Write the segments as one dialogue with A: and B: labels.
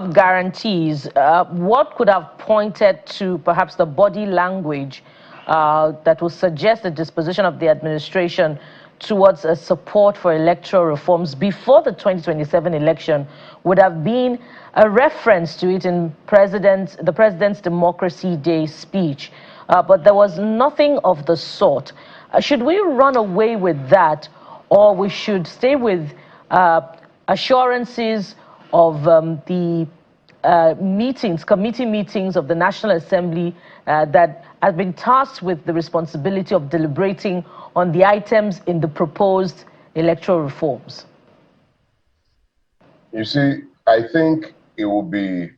A: of guarantees, what could have pointed to perhaps the body language that would suggest the disposition of the administration towards a support for electoral reforms before the 2027 election would have been a reference to it in the President's Democracy Day speech. But there was nothing of the sort. Should we run away with that, or we should stay with assurances of the committee meetings of the National Assembly that have been tasked with the responsibility of deliberating on the items in the proposed electoral reforms?
B: You see, I think it will be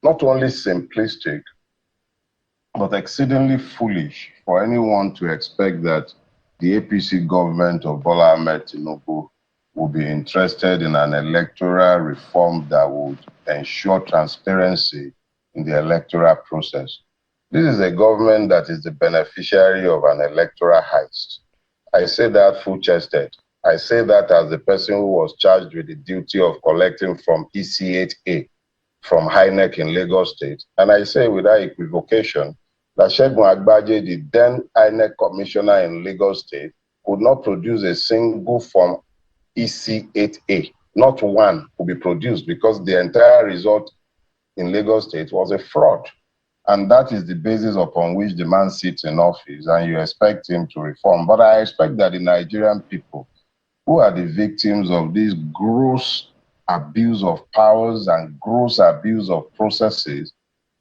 B: not only simplistic, but exceedingly foolish for anyone to expect that the APC government of Bola Tinubu will be interested in an electoral reform that would ensure transparency in the electoral process. This is a government that is the beneficiary of an electoral heist. I say that full-chested. I say that as the person who was charged with the duty of collecting from EC8A, from INEC in Lagos State. And I say without equivocation that Segun Agbaje, the then INEC commissioner in Lagos State, could not produce a single form EC8A. Not one could be produced because the entire result in Lagos State was a fraud. And that is the basis upon which the man sits in office, and you expect him to reform. But I expect that the Nigerian people, who are the victims of this gross abuse of powers and gross abuse of processes,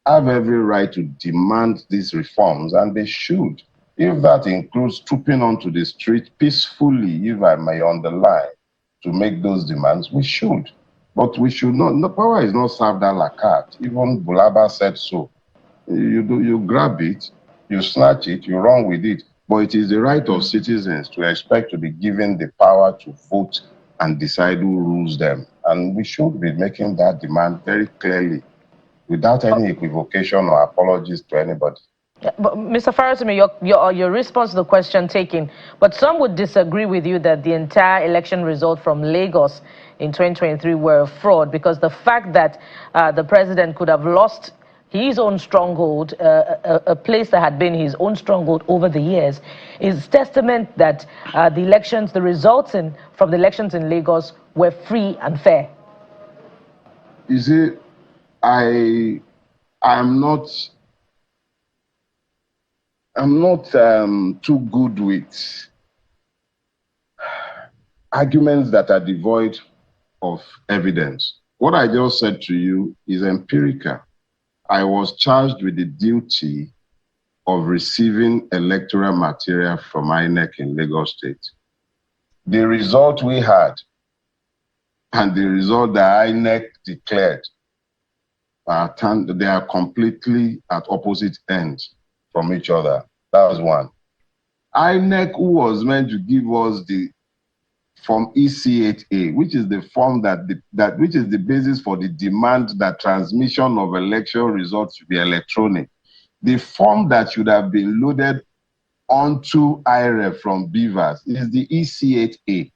B: have every right to demand these reforms, and they should. If that includes trooping onto the street peacefully, if I may underline, to make those demands, we should. But we should not, the power is not served a la carte. Even Bulaba said so. You grab it, you snatch it, you run with it. But it is the right of citizens to expect to be given the power to vote and decide who rules them. And we should be making that demand very clearly, without any equivocation or apologies to anybody.
A: Yeah, but Mr. Farotimi, your response to the question taken, but some would disagree with you that the entire election result from Lagos in 2023 were a fraud, because the fact that the president could have lost his own stronghold, a place that had been his own stronghold over the years, is testament that the results from the elections in Lagos were free and fair.
B: You see, I'm not too good with arguments that are devoid of evidence. What I just said to you is empirical. I was charged with the duty of receiving electoral material from INEC in Lagos State. The result we had and the result that INEC declared, they are completely at opposite ends from each other. That was one. INEC, who was meant to give us the form EC8A, which is the form which is the basis for the demand that transmission of election results should be electronic. The form that should have been loaded onto IREF from Beavers is the EC8A.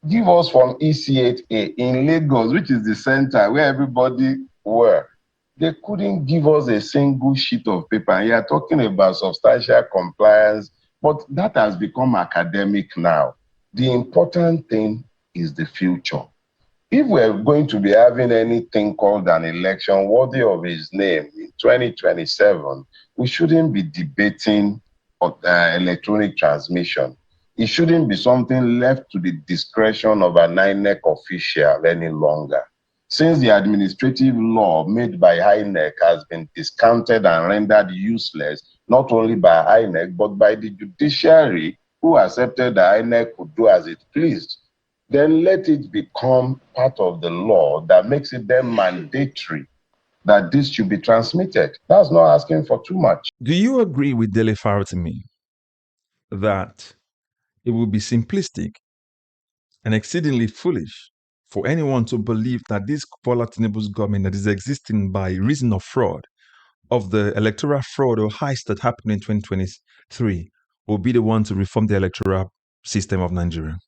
B: Give us from EC8A in Lagos, which is the center where everybody were. They couldn't give us a single sheet of paper. And you are talking about substantial compliance, but that has become academic now. The important thing is the future. If we're going to be having anything called an election worthy of its name in 2027, we shouldn't be debating electronic transmission. It shouldn't be something left to the discretion of an INEC official any longer. Since the administrative law made by INEC has been discounted and rendered useless, not only by INEC, but by the Judiciary, who accepted that INEC could do as it pleased, then let it become part of the law that makes it then mandatory that this should be transmitted. That's not asking for too much.
C: Do you agree with Dele Farotimi that it would be simplistic and exceedingly foolish for anyone to believe that this Bola Tinubu's government that is existing by reason of fraud, of the electoral fraud or heist that happened in 2023, will be the one to reform the electoral system of Nigeria?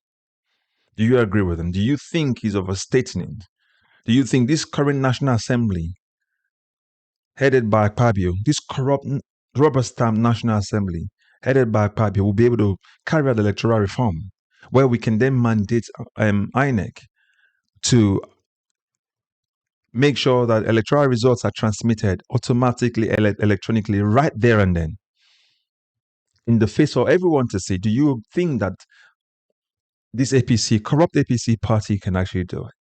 C: Do you agree with him? Do you think he's overstating it? Do you think this current National Assembly, headed by Akpabio, this corrupt, rubber-stamped National Assembly, headed by Akpabio, will be able to carry out electoral reform, where we can then mandate INEC to make sure that electoral results are transmitted automatically, electronically, right there and then, in the face of everyone to see? Do you think that this corrupt APC party can actually do it?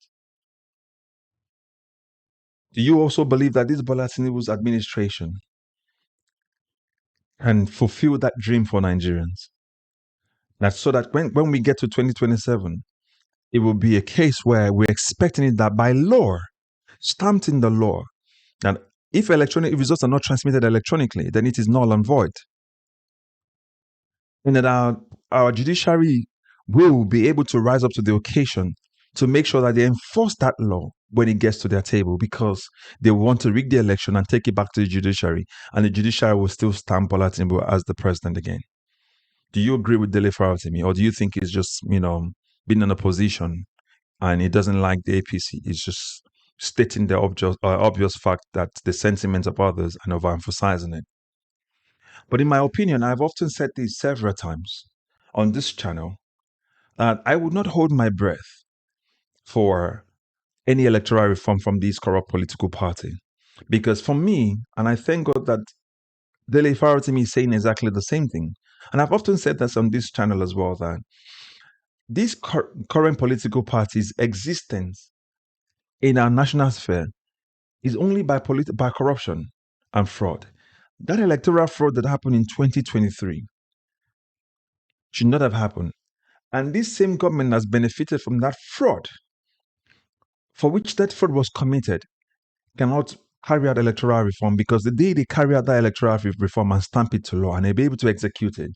C: Do you also believe that this Bola Tinubu's administration can fulfill that dream for Nigerians? That so that when we get to 2027, it will be a case where we're expecting it that by law, stamped in the law, that if electronic results are not transmitted electronically, then it is null and void. And that our judiciary will be able to rise up to the occasion to make sure that they enforce that law when it gets to their table, because they want to rig the election and take it back to the judiciary, and the judiciary will still stamp Bola Tinubu as the president again. Do you agree with Dele Farotimi, or do you think it's just, being in a position and he doesn't like the APC? It's just stating the obvious fact that the sentiments of others and overemphasizing it. But in my opinion, I've often said this several times on this channel, that I would not hold my breath for any electoral reform from this corrupt political party. Because for me, and I thank God that Dele Farotimi is saying exactly the same thing, and I've often said this on this channel as well, that this current political party's existence in our national sphere is only by corruption and fraud. That electoral fraud that happened in 2023 should not have happened. And this same government has benefited from that fraud, for which that fraud was committed, cannot carry out electoral reform, because the day they carry out that electoral reform and stamp it to law and they'll be able to execute it,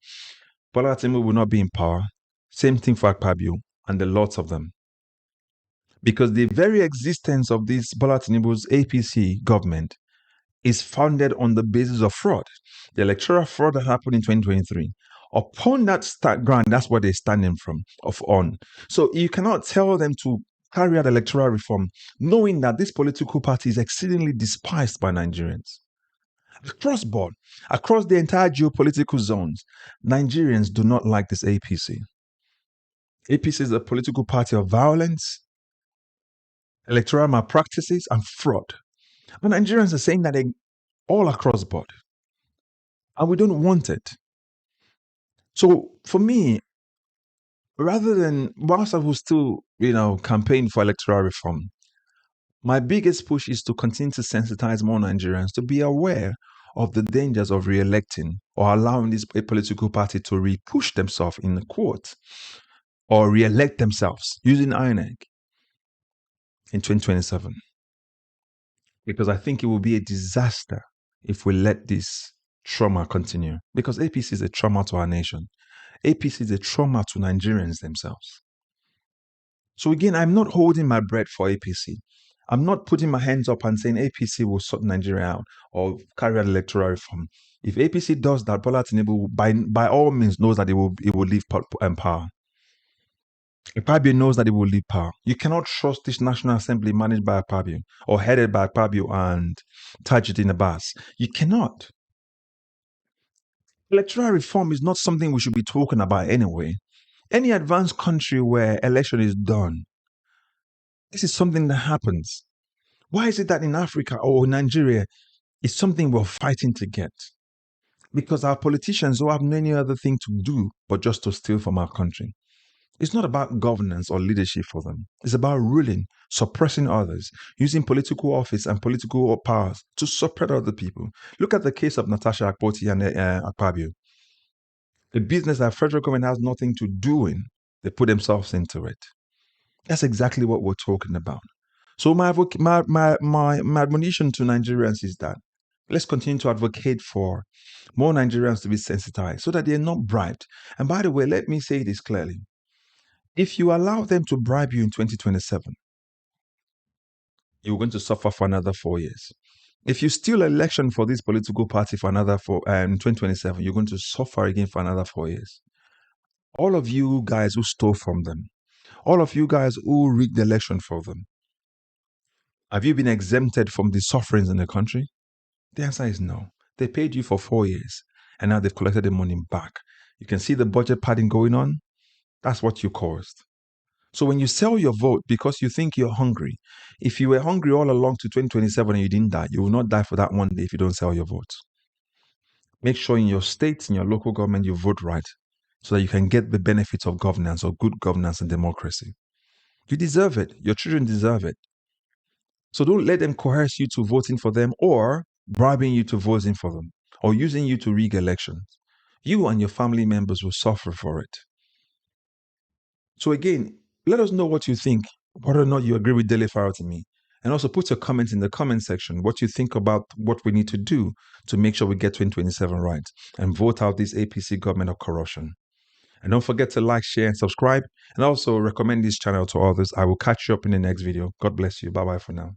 C: Bola Tinubu will not be in power. Same thing for Akpabio and the lots of them. Because the very existence of this Bola Tinubu's APC government is founded on the basis of fraud. The electoral fraud that happened in 2023. Upon that ground, that's what they're standing on. So you cannot tell them to carry out electoral reform, knowing that this political party is exceedingly despised by Nigerians. Across board, across the entire geopolitical zones, Nigerians do not like this APC. APC is a political party of violence, electoral malpractices, and fraud. But Nigerians are saying that they all across board, and we don't want it. So for me, rather than, whilst I will still, campaign for electoral reform, my biggest push is to continue to sensitize more Nigerians to be aware of the dangers of re-electing or allowing this political party to re-push themselves in the court or re-elect themselves using INEC in 2027. Because I think it will be a disaster if we let this trauma continue. Because APC is a trauma to our nation. APC is a trauma to Nigerians themselves. So again, I'm not holding my breath for APC. I'm not putting my hands up and saying APC will sort Nigeria out or carry out electoral reform. If APC does that, Bola Tinubu by all means knows that it will leave power. Akpabio knows that it will leave power. You cannot trust this National Assembly managed by Akpabio or headed by Akpabio and Tajuddin Abbas. You cannot. Electoral reform is not something we should be talking about anyway. Any advanced country where election is done, this is something that happens. Why is it that in Africa or Nigeria, it's something we're fighting to get? Because our politicians don't have any other thing to do but just to steal from our country. It's not about governance or leadership for them. It's about ruling, suppressing others, using political office and political powers to suppress other people. Look at the case of Natasha Akpoti and Akpabio. The business that federal government has nothing to do in, they put themselves into it. That's exactly what we're talking about. So my admonition to Nigerians is that let's continue to advocate for more Nigerians to be sensitized so that they're not bribed. And by the way, let me say this clearly. If you allow them to bribe you in 2027, you're going to suffer for another 4 years. If you steal election for this political party for another 2027, you're going to suffer again for another 4 years. All of you guys who stole from them, all of you guys who rigged the election for them, Have you been exempted from the sufferings in the country? The answer is no. They paid you for 4 years, and now they've collected the money back. You can see the budget padding going on. That's what you caused. So when you sell your vote because you think you're hungry, if you were hungry all along to 2027 and you didn't die, you will not die for that one day if you don't sell your vote. Make sure in your state, in your local government, you vote right so that you can get the benefits of governance or good governance and democracy. You deserve it. Your children deserve it. So don't let them coerce you to voting for them or bribing you to voting for them or using you to rig elections. You and your family members will suffer for it. So again, let us know what you think, whether or not you agree with Dele Farotimi. And also put your comments in the comment section, what you think about what we need to do to make sure we get 2027 right and vote out this APC government of corruption. And don't forget to like, share, and subscribe. And also recommend this channel to others. I will catch you up in the next video. God bless you. Bye-bye for now.